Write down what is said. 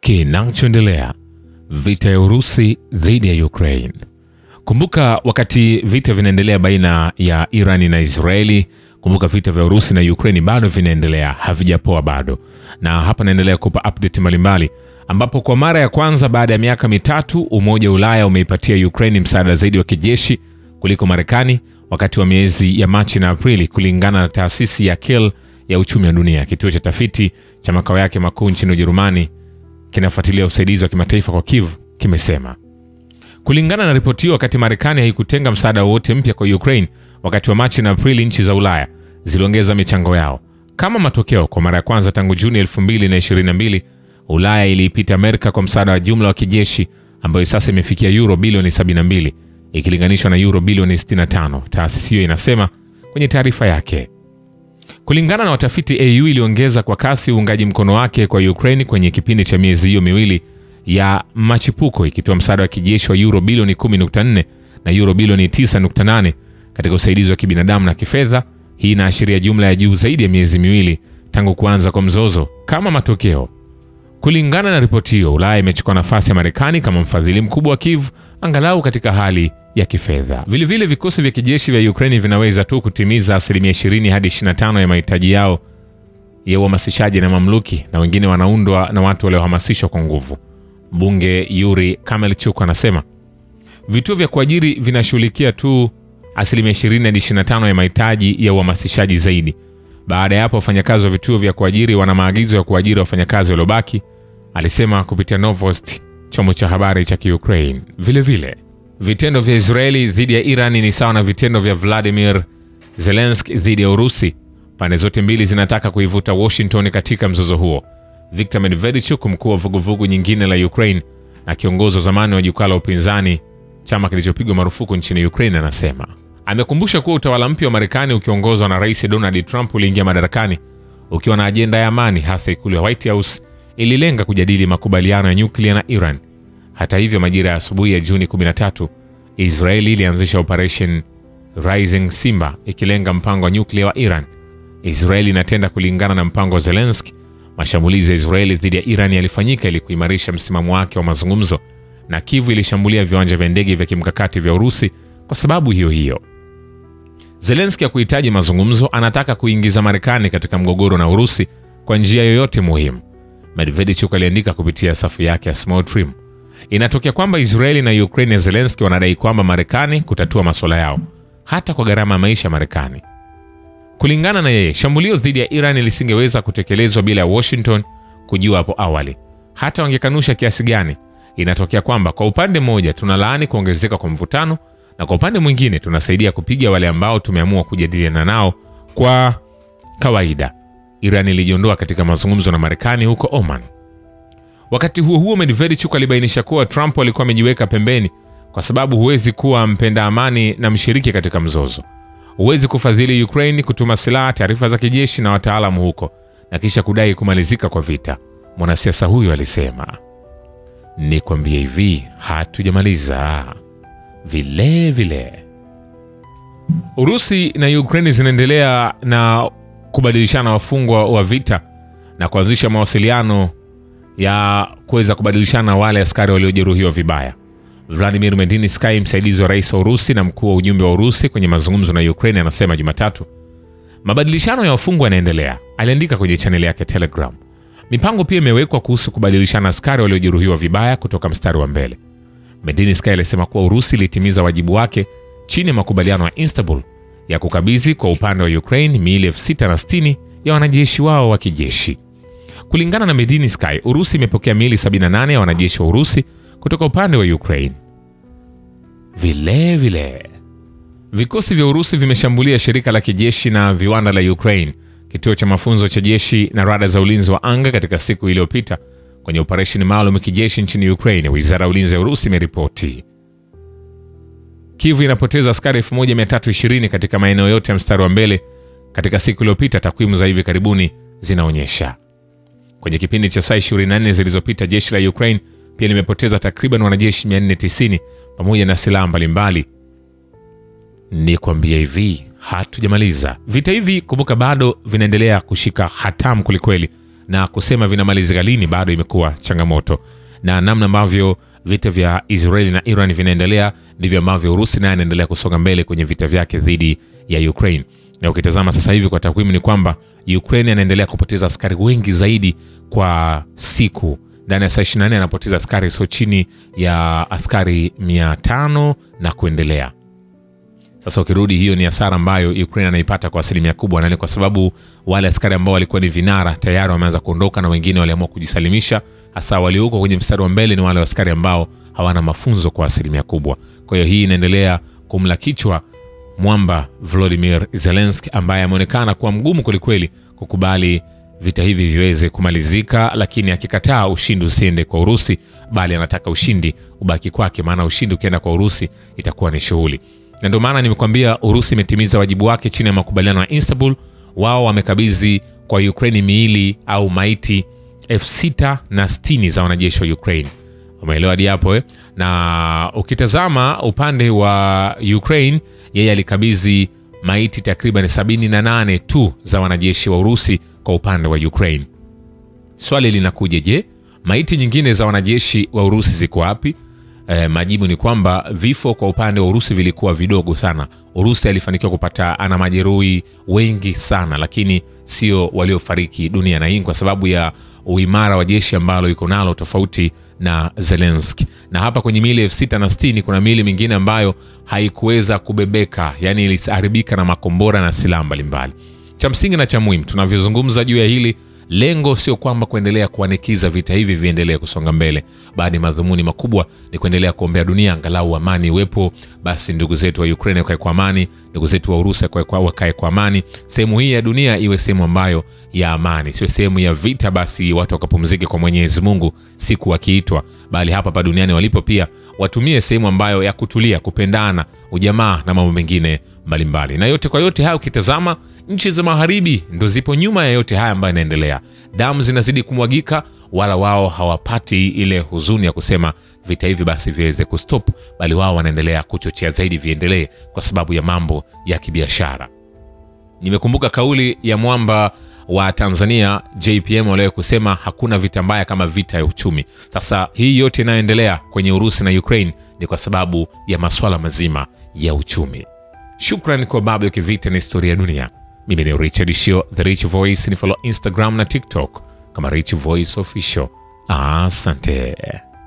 Kinachoendelea: vita ya Urusi dhidi ya Ukraine. Kumbuka wakati vita vinaendelea baina ya Irani na Israeli, kumbuka vita vya Urusi na Ukraine bado vinaendelea, havijapoa bado. Na hapa naendelea kupa update mbalimbali, ambapo kwa mara ya kwanza baada ya miaka mitatu Umoja wa Ulaya umeipatia Ukraine msaada zaidi wa kijeshi kuliko Marekani wakati wa miezi ya Machi na Aprili, kulingana na taasisi ya Kiel ya uchumi wa dunia. Kituo cha tafiti cha makao yake makuu nchini Ujerumani kinafuatilia usaidizi wa kimataifa kwa Kiev kimesema. Kulingana na ripoti hiyo, wakati Marekani haikutenga msaada wote mpya kwa Ukraine wakati wa Machi na Aprili, nchi za Ulaya ziliongeza michango yao. Kama matokeo, kwa mara ya kwanza tangu Juni 2022, Ulaya iliipita Amerika kwa msaada wa jumla wa kijeshi ambayo sasa imefikia euro bilioni 72 ikilinganishwa na euro bilioni 65, taasisi hiyo inasema kwenye taarifa yake. Kulingana na watafiti, EU iliongeza kwa kasi uungaji mkono wake kwa Ukraine kwenye kipindi cha miezi hiyo miwili ya machipuko, ikitoa msaada wa kijeshi wa euro bilioni 10.4 na euro bilioni 9.8 katika usaidizi wa kibinadamu na kifedha. Hii inaashiria jumla ya juu zaidi ya miezi miwili tangu kuanza kwa mzozo. Kama matokeo, kulingana na ripoti hiyo, Ulaya imechukua nafasi ya Marekani kama mfadhili mkubwa wa Kiev, angalau katika hali ya kifedha. Vilevile vikosi vya kijeshi vya Ukraine vinaweza tu kutimiza 20 hadi 25 ya mahitaji yao ya uhamasishaji na mamluki, na wengine wanaundwa na watu waliohamasishwa kwa nguvu. Mbunge Yuri Kamelchuk anasema vituo vya kuajiri vinashughulikia tu 20 hadi 25 ya mahitaji ya uhamasishaji zaidi. Baada ya hapo, wafanyakazi wa vituo vya kuajiri wana maagizo ya kuajiri wafanyakazi waliobaki, alisema kupitia Novosti, chombo cha habari cha Ukraine. Vilevile vitendo vya Israeli dhidi ya Irani ni sawa na vitendo vya Vladimir Zelensky dhidi ya Urusi. Pande zote mbili zinataka kuivuta Washington katika mzozo huo. Viktor Medvedchuk, mkuu wa vuguvugu nyingine la Ukraine na kiongozi wa zamani wa jukwaa la upinzani, chama kilichopigwa marufuku nchini Ukraine, anasema. Amekumbusha kuwa utawala mpya wa Marekani ukiongozwa na Rais Donald Trump uliingia madarakani ukiwa na ajenda ya amani, hasa ikulu ya White House ililenga kujadili makubaliano ya nyuklia na Iran. Hata hivyo, majira ya asubuhi ya Juni 13, Israeli ilianzisha Operation Rising Simba ikilenga mpango wa nyuklia wa Iran. Israeli inatenda kulingana na mpango wa Zelensky. Mashambulizi ya Israeli dhidi ya Iran yalifanyika ili kuimarisha msimamo wake wa mazungumzo, na Kiev ilishambulia viwanja vya ndege vya kimkakati vya Urusi kwa sababu hiyo hiyo. Zelensky hakuhitaji mazungumzo, anataka kuingiza Marekani katika mgogoro na Urusi kwa njia yoyote muhimu, Medvedchuk aliandika kupitia safu yake ya Smalltrim. Inatokea kwamba Israeli na Ukraine ya Zelensky wanadai kwamba Marekani kutatua masuala yao hata kwa gharama ya maisha ya Marekani. Kulingana na yeye, shambulio dhidi ya Iran lisingeweza kutekelezwa bila Washington kujua hapo awali, hata wangekanusha kiasi gani. Inatokea kwamba kwa upande mmoja tunalaani kuongezeka kwa mvutano, na kwa upande mwingine tunasaidia kupiga wale ambao tumeamua kujadiliana nao kwa kawaida. Iran ilijiondoa katika mazungumzo na Marekani huko Oman. Wakati huo huo, Medvedchuk alibainisha kuwa Trump alikuwa amejiweka pembeni kwa sababu huwezi kuwa mpenda amani na mshiriki katika mzozo. Huwezi kufadhili Ukraine, kutuma silaha, taarifa za kijeshi na wataalamu huko na kisha kudai kumalizika kwa vita, mwanasiasa huyo alisema. Nikwambie hivi, hatujamaliza. Vile Urusi na Ukraine zinaendelea na kubadilishana wafungwa wa vita na kuanzisha mawasiliano ya kuweza kubadilishana wale askari waliojeruhiwa vibaya. Vladimir Medinsky, msaidizi wa rais wa Urusi na mkuu wa ujumbe wa Urusi kwenye mazungumzo na Ukraine, anasema Jumatatu mabadilishano ya wafungwa yanaendelea. Aliandika kwenye channel yake Telegram. Mipango pia imewekwa kuhusu kubadilishana askari waliojeruhiwa vibaya kutoka mstari wa mbele. Medinsky alisema kuwa Urusi ilitimiza wajibu wake chini ya makubaliano ya Istanbul ya kukabidhi kwa upande wa Ukraine miili 660 ya wanajeshi wao wa kijeshi. Kulingana na Medinsky, Urusi imepokea miili 78 ya wanajeshi wa Urusi kutoka upande wa Ukraine. Vile vikosi vya Urusi vimeshambulia shirika la kijeshi na viwanda la Ukraine, kituo cha mafunzo cha jeshi na rada za ulinzi wa anga katika siku iliyopita kwenye operesheni maalum ya kijeshi nchini Ukraine, wizara ya ulinzi ya Urusi imeripoti. Kiev inapoteza askari 1320 katika maeneo yote ya mstari wa mbele katika siku iliyopita, takwimu za hivi karibuni zinaonyesha. Kwenye kipindi cha saa 24 zilizopita, jeshi la Ukraine pia limepoteza takriban wanajeshi 490 pamoja na silaha mbalimbali. Nikwambie hivi, hatujamaliza. Vita hivi, kumbuka, bado vinaendelea kushika hatamu kulikweli na kusema vinamalizika lini bado imekuwa changamoto. Na namna ambavyo vita vya Israeli na Iran vinaendelea ndivyo ambavyo Urusi naye anaendelea kusonga mbele kwenye vita vyake dhidi ya Ukraine. Na ukitazama sasa hivi kwa takwimu ni kwamba Ukraine anaendelea kupoteza askari wengi zaidi kwa siku. Ndani ya saa 24 anapoteza askari sio chini ya askari 500 na kuendelea. Sasa ukirudi, hiyo ni hasara ambayo Ukraine anaipata kwa asilimia kubwa, na ni kwa sababu wale askari ambao walikuwa ni vinara tayari wameanza kuondoka na wengine waliamua kujisalimisha. Hasa walioko kwenye mstari wa mbele ni wale askari ambao hawana mafunzo kwa asilimia kubwa. Kwa hiyo hii inaendelea kumla kichwa mwamba Volodymyr Zelensky, ambaye ameonekana kuwa mgumu kwelikweli kukubali vita hivi viweze kumalizika, lakini akikataa ushindi usiende kwa Urusi, bali anataka ushindi ubaki kwake, maana ushindi ukienda kwa Urusi itakuwa ni shughuli. Na ndio maana nimekwambia Urusi imetimiza wajibu wake chini ya makubaliano ya Istanbul. Wao wamekabidhi kwa Ukraine miili au maiti 660 za wanajeshi wa Ukraine. Umeelewa hadi hapo Na ukitazama upande wa Ukraine, yeye alikabidhi maiti takriban 78 tu za wanajeshi wa Urusi kwa upande wa Ukraine. Swali linakuja, je, maiti nyingine za wanajeshi wa Urusi ziko wapi? Majibu ni kwamba vifo kwa upande wa Urusi vilikuwa vidogo sana. Urusi alifanikiwa kupata ana majeruhi wengi sana, lakini sio waliofariki dunia, na hii kwa sababu ya uimara wa jeshi ambalo iko nalo tofauti na Zelensky. Na hapa kwenye miili 660 kuna miili mingine ambayo haikuweza kubebeka, yani iliharibika na makombora na silaha mbalimbali. Cha msingi na cha muhimu tunavyozungumza juu ya hili, lengo sio kwamba kuendelea kuanikiza vita hivi viendelee kusonga mbele, bali madhumuni makubwa ni kuendelea kuombea dunia angalau amani iwepo. Basi ndugu zetu wa Ukraine wakae kwa amani, ndugu zetu wa Urusi wakae kwa amani. Sehemu hii ya dunia iwe sehemu ambayo ya amani, sio sehemu ya vita. Basi watu wakapumzike kwa Mwenyezi Mungu siku wakiitwa, bali hapa duniani walipo pia watumie sehemu ambayo ya kutulia, kupendana, ujamaa na mambo mengine mbalimbali. Na yote kwa yote haya ukitazama, nchi za magharibi ndo zipo nyuma ya yote haya ambayo yanaendelea. Damu zinazidi kumwagika, wala wao hawapati ile huzuni ya kusema vita hivi basi viweze kustop, bali wao wanaendelea kuchochea zaidi viendelee kwa sababu ya mambo ya kibiashara. Nimekumbuka kauli ya mwamba wa Tanzania JPM wale kusema hakuna vita mbaya kama vita ya uchumi. Sasa hii yote inayoendelea kwenye Urusi na Ukraine ni kwa sababu ya masuala mazima ya uchumi. Shukrani kwa Babu ya Kivita na Historia ya Dunia. Mimi ni Richard Shio, The Rich Voice. Ni follow Instagram na TikTok kama Rich Voice Official. Asante.